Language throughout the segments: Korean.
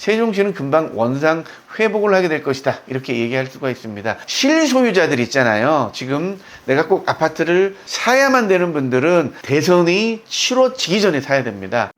세종시는 금방 원상 회복을 하게 될 것이다, 이렇게 얘기할 수가 있습니다. 실소유자들 있잖아요. 지금 내가 꼭 아파트를 사야만 되는 분들은 대선이 치러지기 전에 사야 됩니다.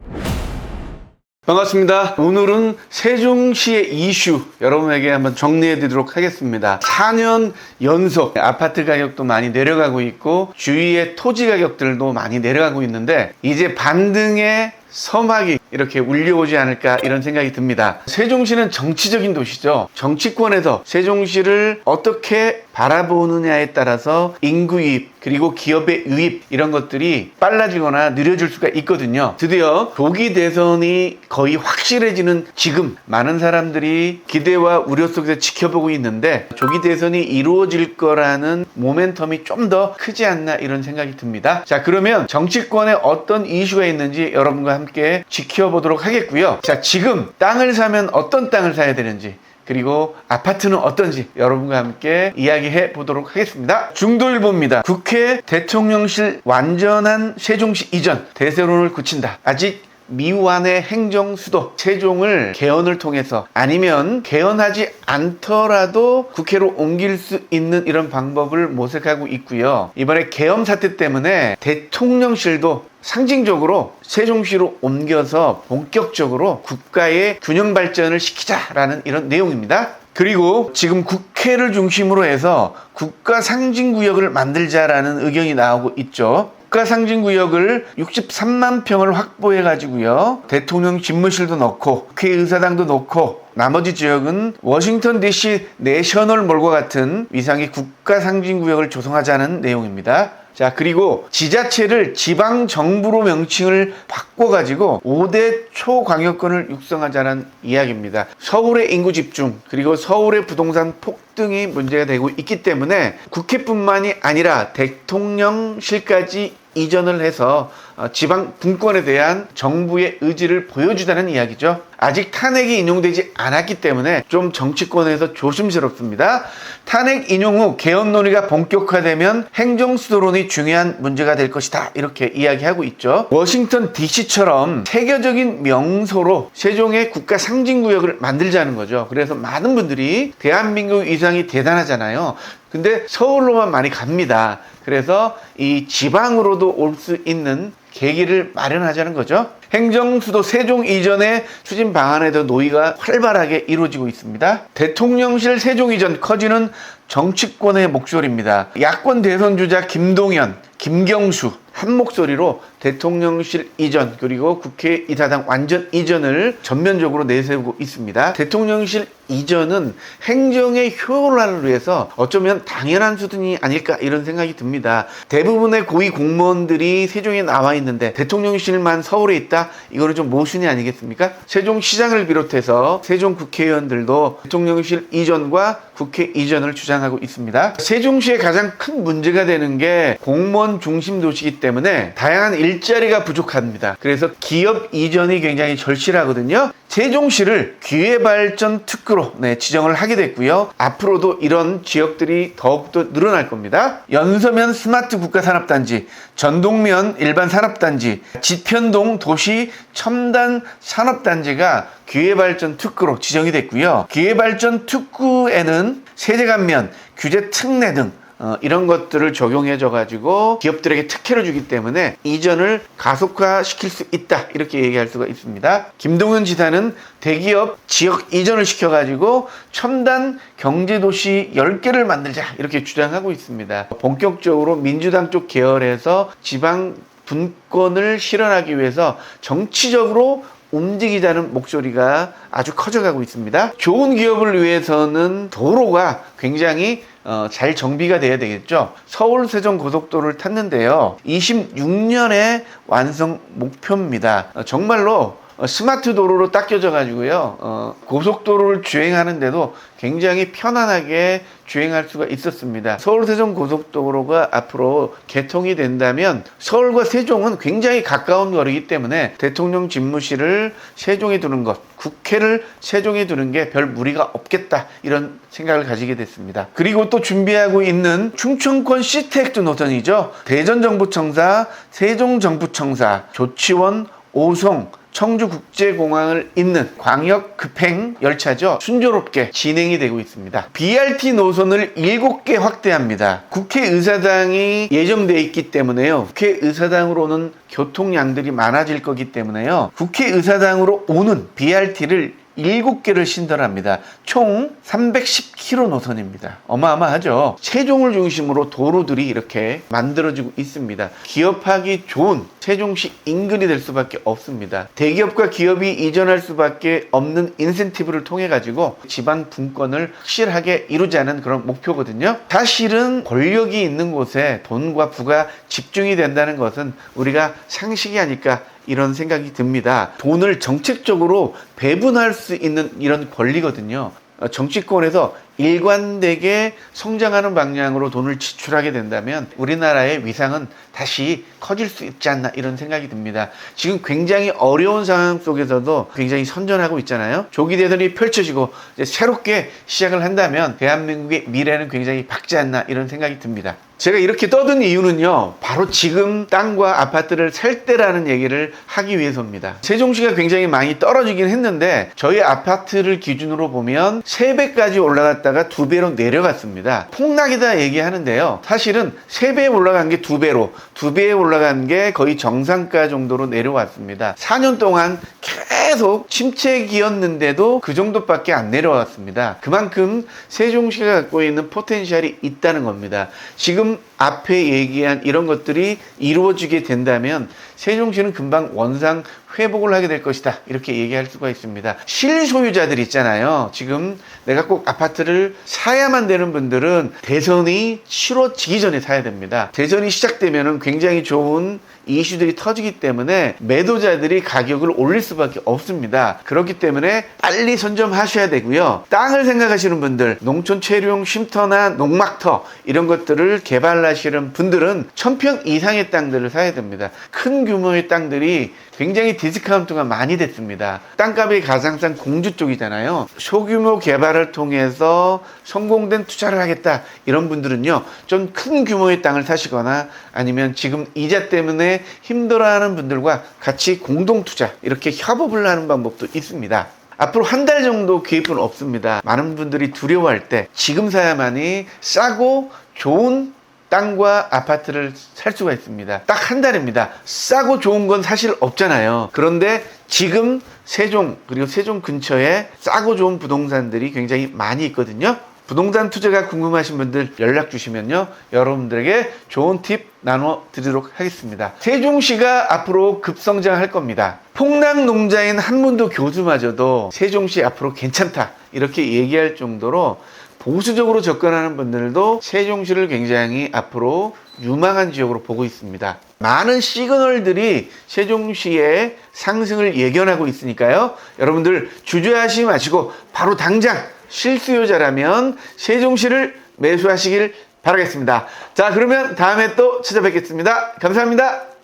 반갑습니다. 오늘은 세종시의 이슈 여러분에게 한번 정리해 드리도록 하겠습니다. 4년 연속 아파트 가격도 많이 내려가고 있고 주위의 토지 가격들도 많이 내려가고 있는데 이제 반등의 서막이 이렇게 울려오지 않을까, 이런 생각이 듭니다. 세종시는 정치적인 도시죠. 정치권에서 세종시를 어떻게 바라보느냐에 따라서 인구 유입, 그리고 기업의 유입, 이런 것들이 빨라지거나 느려질 수가 있거든요. 드디어 조기 대선이 거의 확실해지는 지금 많은 사람들이 기대와 우려 속에서 지켜보고 있는데 조기 대선이 이루어질 거라는 모멘텀이 좀 더 크지 않나, 이런 생각이 듭니다. 자, 그러면 정치권에 어떤 이슈가 있는지 여러분과 함께 지켜보도록 하겠고요. 자, 지금 땅을 사면 어떤 땅을 사야 되는지, 그리고 아파트는 어떤지 여러분과 함께 이야기해 보도록 하겠습니다. 중도일보입니다. 국회 대통령실 완전한 세종시 이전, 대세론을 굳힌다. 아직 미완의 행정수도, 세종을 개헌을 통해서 아니면 개헌하지 않더라도 국회로 옮길 수 있는 이런 방법을 모색하고 있고요. 이번에 계엄 사태 때문에 대통령실도 상징적으로 세종시로 옮겨서 본격적으로 국가의 균형 발전을 시키자라는 이런 내용입니다. 그리고 지금 국회를 중심으로 해서 국가 상징구역을 만들자라는 의견이 나오고 있죠. 국가 상징구역을 63만 평을 확보해 가지고요, 대통령 집무실도 넣고 국회의사당도 넣고 나머지 지역은 워싱턴 DC 내셔널몰과 같은 위상의 국가 상징구역을 조성하자는 내용입니다. 자, 그리고 지자체를 지방정부로 명칭을 바꿔가지고 5대 초광역권을 육성하자는 이야기입니다. 서울의 인구 집중, 그리고 서울의 부동산 폭등이 문제가 되고 있기 때문에 국회뿐만이 아니라 대통령실까지 이전을 해서 지방 분권에 대한 정부의 의지를 보여주자는 이야기죠. 아직 탄핵이 인용되지 않았기 때문에 좀 정치권에서 조심스럽습니다. 탄핵 인용 후 개헌 논의가 본격화되면 행정수도론이 중요한 문제가 될 것이다, 이렇게 이야기하고 있죠. 워싱턴 DC처럼 세계적인 명소로 세종의 국가 상징구역을 만들자는 거죠. 그래서 많은 분들이 대한민국 위상이 대단하잖아요. 근데 서울로만 많이 갑니다. 그래서 이 지방으로도 올 수 있는 계기를 마련하자는 거죠. 행정수도 세종 이전의 추진 방안에도 논의가 활발하게 이루어지고 있습니다. 대통령실 세종 이전, 커지는 정치권의 목소리입니다. 야권 대선 주자 김동연, 김경수 한 목소리로 대통령실 이전, 그리고 국회의사당 완전 이전을 전면적으로 내세우고 있습니다. 대통령실 이전은 행정의 효율화를 위해서 어쩌면 당연한 수준이 아닐까, 이런 생각이 듭니다. 대부분의 고위 공무원들이 세종에 나와 있는데 대통령실만 서울에 있다? 이거는 좀 모순이 아니겠습니까? 세종시장을 비롯해서 세종 국회의원들도 대통령실 이전과 국회 이전을 주장하고 있습니다. 세종시의 가장 큰 문제가 되는 게 공무원 중심 도시이기 때문에 다양한 일자리가 부족합니다. 그래서 기업 이전이 굉장히 절실하거든요. 세종시를 기회발전 특구로 지정을 하게 됐고요. 앞으로도 이런 지역들이 더욱더 늘어날 겁니다. 연서면 스마트 국가산업단지, 전동면 일반 산업단지, 지편동 도시 첨단 산업단지가 기회발전 특구로 지정이 됐고요. 기회발전 특구에는 세제감면, 규제 특례 등 이런 것들을 적용해줘 가지고 기업들에게 특혜를 주기 때문에 이전을 가속화시킬 수 있다, 이렇게 얘기할 수가 있습니다. 김동연 지사는 대기업 지역 이전을 시켜가지고 첨단 경제도시 10개를 만들자, 이렇게 주장하고 있습니다. 본격적으로 민주당 쪽 계열에서 지방 분권을 실현하기 위해서 정치적으로 움직이자는 목소리가 아주 커져가고 있습니다. 좋은 기업을 위해서는 도로가 굉장히 잘 정비가 돼야 되겠죠. 서울 세종 고속도로를 탔는데요, 26년에 완성 목표입니다. 정말로 스마트 도로로 닦여져 가지고요, 고속도로를 주행하는데도 굉장히 편안하게 주행할 수가 있었습니다. 서울 세종 고속도로가 앞으로 개통이 된다면 서울과 세종은 굉장히 가까운 거리이기 때문에 대통령 집무실을 세종에 두는 것, 국회를 세종에 두는 게 별 무리가 없겠다, 이런 생각을 가지게 됐습니다. 그리고 또 준비하고 있는 충청권 시트액트 노선이죠. 대전정부청사, 세종정부청사, 조치원, 오송, 청주국제공항을 잇는 광역 급행 열차죠. 순조롭게 진행이 되고 있습니다. BRT 노선을 7개 확대합니다. 국회의사당이 예정되어 있기 때문에요. 국회의사당으로는 교통량들이 많아질 거기 때문에요. 국회의사당으로 오는 BRT를 7개를 신설합니다. 총 310km 노선입니다. 어마어마하죠. 세종을 중심으로 도로들이 이렇게 만들어지고 있습니다. 기업하기 좋은 세종시 인근이 될 수밖에 없습니다. 대기업과 기업이 이전할 수밖에 없는 인센티브를 통해 가지고 지방 분권을 확실하게 이루자는 그런 목표거든요. 사실은 권력이 있는 곳에 돈과 부가 집중이 된다는 것은 우리가 상식이 아닐까 이런 생각이 듭니다. 돈을 정책적으로 배분할 수 있는 이런 권리거든요. 정치권에서 일관되게 성장하는 방향으로 돈을 지출하게 된다면 우리나라의 위상은 다시 커질 수 있지 않나 이런 생각이 듭니다. 지금 굉장히 어려운 상황 속에서도 굉장히 선전하고 있잖아요. 조기 대선이 펼쳐지고 이제 새롭게 시작을 한다면 대한민국의 미래는 굉장히 밝지 않나 이런 생각이 듭니다. 제가 이렇게 떠든 이유는요, 바로 지금 땅과 아파트를 살 때라는 얘기를 하기 위해서입니다. 세종시가 굉장히 많이 떨어지긴 했는데 저희 아파트를 기준으로 보면 3배까지 올라갔다가 2배로 내려갔습니다. 폭락이다 얘기하는데요, 사실은 3배 올라간 게 2배로, 2배에 올라간 게 거의 정상가 정도로 내려왔습니다. 4년 동안 계속 침체기였는데도 그 정도밖에 안 내려왔습니다. 그만큼 세종시가 갖고 있는 포텐셜이 있다는 겁니다. 지금 앞에 얘기한 이런 것들이 이루어지게 된다면 세종시는 금방 원상 회복을 하게 될 것이다 이렇게 얘기할 수가 있습니다. 실소유자들 있잖아요. 지금 내가 꼭 아파트를 사야만 되는 분들은 대선이 치러지기 전에 사야 됩니다. 대선이 시작되면 굉장히 좋은 이슈들이 터지기 때문에 매도자들이 가격을 올릴 수밖에 없습니다. 그렇기 때문에 빨리 선점하셔야 되고요. 땅을 생각하시는 분들, 농촌 체류용 쉼터나 농막터 이런 것들을 개발하시는 분들은 1000평 이상의 땅들을 사야 됩니다. 큰 규모의 땅들이 굉장히 디스카운트가 많이 됐습니다. 땅값의 가상상 공주 쪽이잖아요. 소규모 개발을 통해서 성공된 투자를 하겠다 이런 분들은요, 좀 큰 규모의 땅을 사시거나 아니면 지금 이자 때문에 힘들어하는 분들과 같이 공동투자 이렇게 협업을 하는 방법도 있습니다. 앞으로 한 달 정도 기회는 없습니다. 많은 분들이 두려워할 때 지금 사야만이 싸고 좋은 땅과 아파트를 살 수가 있습니다. 딱 한 달입니다. 싸고 좋은 건 사실 없잖아요. 그런데 지금 세종 그리고 세종 근처에 싸고 좋은 부동산들이 굉장히 많이 있거든요. 부동산 투자가 궁금하신 분들 연락 주시면요, 여러분들에게 좋은 팁 나눠 드리도록 하겠습니다. 세종시가 앞으로 급성장할 겁니다. 폭락농자인 한문도 교수마저도 세종시 앞으로 괜찮다 이렇게 얘기할 정도로 보수적으로 접근하는 분들도 세종시를 굉장히 앞으로 유망한 지역으로 보고 있습니다. 많은 시그널들이 세종시의 상승을 예견하고 있으니까요, 여러분들 주저하지 마시고 바로 당장 실수요자라면 세종시를 매수하시길 바라겠습니다. 자, 그러면 다음에 또 찾아뵙겠습니다. 감사합니다.